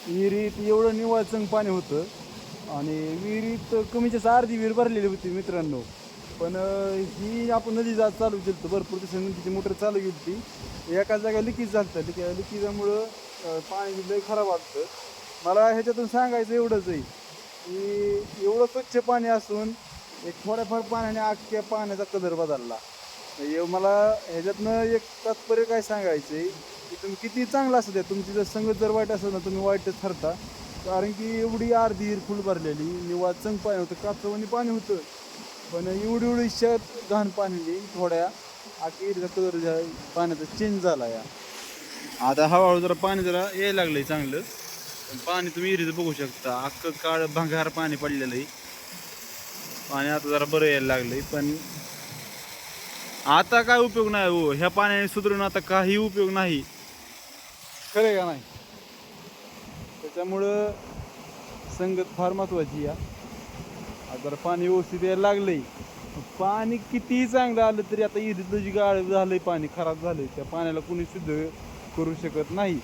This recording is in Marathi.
विहिरीत एवढं निवाळचंग पाणी होतं आणि विहिरीत कमीच्याच अर्धी विहीर भरलेली होती मित्रांनो. पण ही आपण नदी जात चालू केली होतं, भरपूर दिवसांनी नदीची मोटर चालू केली होती. एका जागा लिकीज झालं होतं, लिकीजामुळं पाणी लय खराब वाटतं. मला ह्याच्यातून सांगायचं एवढंच आहे की एवढं स्वच्छ पाणी असून एक थोड्याफार पाण्याने अख्ख्या पाण्याचा कलर बदलला. मला ह्याच्यातनं एक तात्पर्य काय सांगायचं आहे की तुम्ही किती चांगला असू द्या, तुमची जर संगत जर वाईट असेल ना, तुम्ही वाईटच ठरता. कारण की एवढी अर्धी विहीर फुल भरलेली, निवाळचंग पाणी होतं, काचवणी पाणी होतं. पण एवढी एवढी शेत घाण पाणी थोड्या अखेर कलर पाण्याचा चेंज झाला या. आता हळूहळू जरा पाणी जरा यायला लागलंय चांगलं. पण पाणी तुम्ही विहिरीचं बघू शकता, अख्खं काळ भंगार पाणी पडलेलं आहे. पाणी आता जरा बरं यायला लागलंय, पण आता काय उपयोग नाही हो, ह्या पाण्याने सुधरून आता काही उपयोग नाही. खरं का नाही? त्याच्यामुळं संगत फार महत्वाची या. आता जरा पाणी व्यवस्थित यायला लागलंय. पाणी कितीही चांगलं आलं तरी आता विहिरीतलं जी गाळ झालंय, पाणी खराब झालंय, त्या पाण्याला कुणी शुद्ध करू शकत नाही.